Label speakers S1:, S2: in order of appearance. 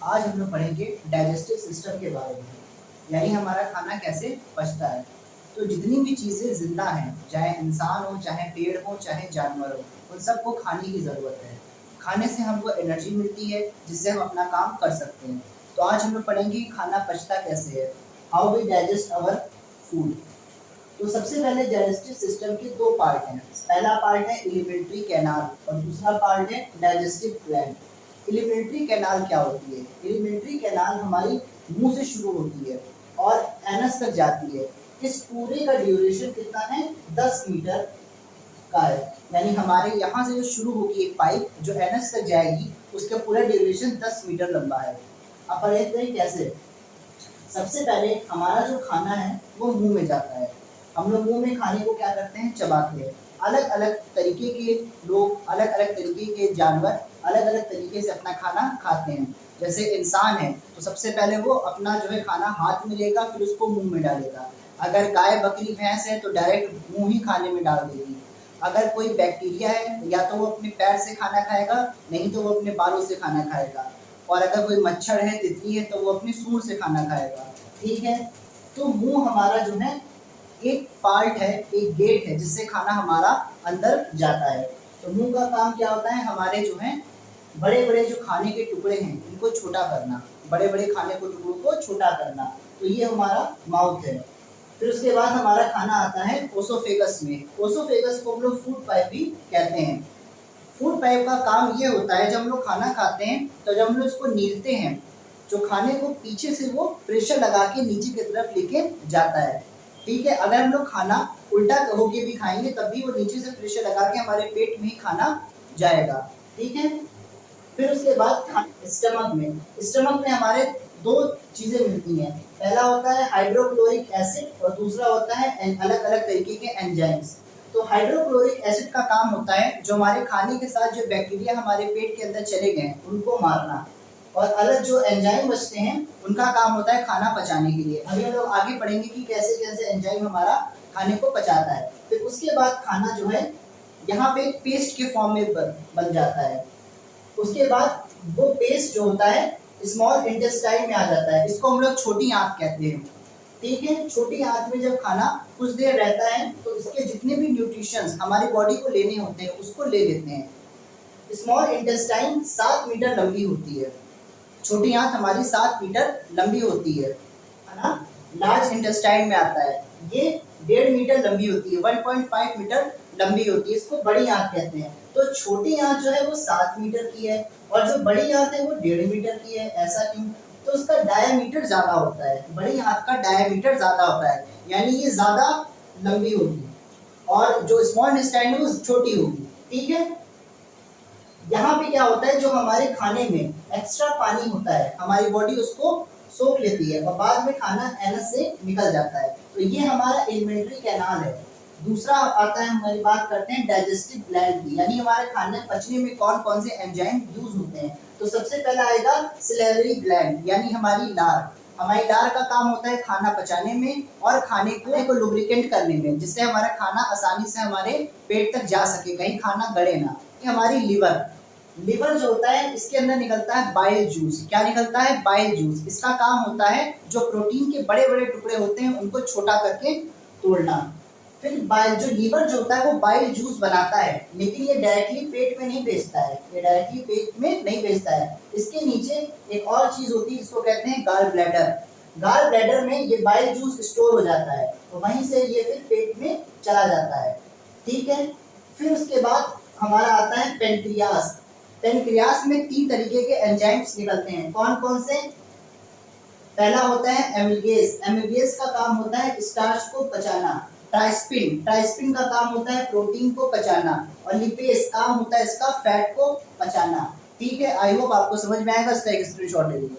S1: आज हम लोग पढ़ेंगे डाइजेस्टिव सिस्टम के बारे में, यानी हमारा खाना कैसे पचता है। तो जितनी भी चीज़ें ज़िंदा हैं, चाहे इंसान हो, चाहे पेड़ हो, चाहे जानवर हो, उन सबको खाने की ज़रूरत है। खाने से हमको एनर्जी मिलती है, जिससे हम अपना काम कर सकते हैं। तो आज हम लोग पढ़ेंगे कि खाना पचता कैसे है, how we digest our food. तो सबसे पहले डाइजेस्टिव सिस्टम के दो पार्ट हैं। पहला पार्ट है एलिमेंट्री कैनाल और दूसरा पार्ट है डाइजेस्टिव ग्लैंड। एलिमेंट्री कैनाल क्या होती है? एलिमेंट्री कैनाल हमारी मुंह से शुरू होती है और एनस तक जाती है। इस पूरे का ड्यूरेशन कितना है? 10 मीटर का है। यानी हमारे यहाँ से जो शुरू होगी एक पाइप जो एनस तक जाएगी, उसका पूरा ड्यूरेशन 10 मीटर लंबा है। अब देखते हैं कैसे। सबसे पहले हमारा जो खाना है वो मुंह में जाता है। हम लोग मुंह में खाने को क्या करते हैं? चबाते हैं। अलग अलग तरीके के लोग, अलग अलग तरीके के जानवर अलग अलग तरीके से अपना खाना खाते हैं। जैसे इंसान है तो सबसे पहले वो अपना जो है खाना हाथ में लेगा, फिर उसको मुंह में डालेगा। अगर गाय बकरी भैंस है तो डायरेक्ट मुंह ही खाने में डाल देगी। अगर कोई बैक्टीरिया है या तो वो अपने पैर से खाना खाएगा, नहीं तो वो अपने बालों से खाना खाएगा। और अगर कोई मच्छर है, तितली है, तो वो अपनी सूंड से खाना खाएगा। ठीक है। तो मुंह हमारा जो है एक पार्ट है, एक गेट है जिससे खाना हमारा अंदर जाता है। तो मुंह का काम क्या होता है? हमारे जो है बड़े बड़े जो खाने के टुकड़े हैं इनको छोटा करना, बड़े बड़े खाने के टुकड़ों को छोटा करना। तो ये हमारा माउथ है। फिर उसके बाद हमारा खाना आता है ओसोफेगस में। ओसोफेगस को हम लोग फूड पाइप भी कहते हैं। फूड पाइप का काम ये होता है, जब हम लोग खाना खाते हैं तो जब हम लोग उसको नीलते हैं, जो खाने को पीछे से वो प्रेशर लगा के नीचे की तरफ लेके जाता है। ठीक है। अगर हम लोग खाना उल्टा होके भी खाएंगे तब भी वो नीचे से प्रेशर लगा के हमारे पेट में ही खाना जाएगा। ठीक है। फिर उसके बाद स्टमक में हमारे दो चीजें मिलती हैं। पहला होता है हाइड्रोक्लोरिक एसिड और दूसरा होता है अलग अलग तरीके के एंजाइम्स। तो हाइड्रोक्लोरिक एसिड का काम होता है जो हमारे खाने के साथ जो बैक्टीरिया हमारे पेट के अंदर चले गए हैं उनको मारना, और अलग जो एंजाइम बचते हैं उनका काम होता है खाना पचाने के लिए। अभी हम लोग आगे पढ़ेंगे कि कैसे कैसे एंजाइम हमारा खाने को पचाता है। फिर उसके बाद खाना जो है यहाँ पे पेस्ट के फॉर्म में बन जाता है। उसके बाद वो पेस्ट जो होता है स्मॉल इंटेस्टाइन में आ जाता है। इसको हम लोग छोटी आंत कहते हैं। ठीक है। छोटी आंत में जब खाना कुछ देर रहता है तो इसके जितने भी न्यूट्रिशंस हमारी बॉडी को लेने होते हैं उसको ले लेते हैं। स्मॉल इंटेस्टाइन 7 मीटर लंबी होती है। छोटी आंत हमारी 7 मीटर लंबी होती है ना। लार्ज इंटेस्टाइन में आता है, ये 1.5 मीटर लंबी होती है, 1.5 मीटर लंबी होती है। इसको बड़ी आंत कहते हैं। तो छोटी आंत जो है वो 7 मीटर की है और जो बड़ी आंत है वो 1.5 मीटर की है। ऐसा क्यों? तो उसका डायमीटर ज्यादा होता है। बड़ी आंत का डायमीटर ज्यादा होता है, यानी ये ज्यादा लंबी होगी, और जो स्मॉल इंटेस्टाइन है वो छोटी होगी। ठीक है। यहाँ पे क्या होता है, जो हमारे खाने में एक्स्ट्रा पानी होता है हमारी बॉडी उसको सोख लेती है और बाद में खाना एनस से निकल जाता है। तो ये हमारा एलिमेंट्री कैनाल है। दूसरा आता है, हमारी बात करते हैं डाइजेस्टिव ग्लैंड की, यानी हमारे खाने पचने में कौन कौन से एंजाइम यूज होते हैं। तो सबसे पहला आएगा सिलेवरी ग्लैंड, यानी हमारी लार। हमारी लार का काम होता है खाना पचाने में और खाने को लुब्रिकेंट करने में, जिससे हमारा खाना आसानी से हमारे पेट तक जा सके, कहीं खाना गड़े ना। ये हमारी लिवर जो होता है इसके अंदर निकलता है बाइल जूस। क्या निकलता है? Bile juice. इसका काम होता है जो प्रोटीन के बड़े बड़े टुकड़े होते हैं उनको छोटा करके तोड़ना। फिर बाइल जो लीवर जो होता है वो बाइल जूस बनाता है, लेकिन ये डायरेक्टली पेट में नहीं भेजता है, ये डायरेक्टली पेट में नहीं भेजता है। इसके नीचे एक और चीज होती है जिसको कहते हैं गॉल ब्लैडर। गॉल ब्लैडर में ये बाइल जूस स्टोर हो जाता है, तो वहीं से ये फिर पेट में चला जाता है। ठीक है। फिर उसके बाद हमारा आता है पेनक्रियास। पेनक्रियास में 3 तरीके के एंजाइम्स निकलते हैं। कौन कौन से? पहला होता है एमिलेज। एमिलेज का काम होता है स्टार्च को पचाना। ट्राइस्पिन का काम होता है प्रोटीन को पचाना। और लिपेज काम होता है इसका फैट को पचाना। ठीक है। आई होप आपको समझ में आएगा। इसका एक स्क्रीनशॉट ले लीजिए।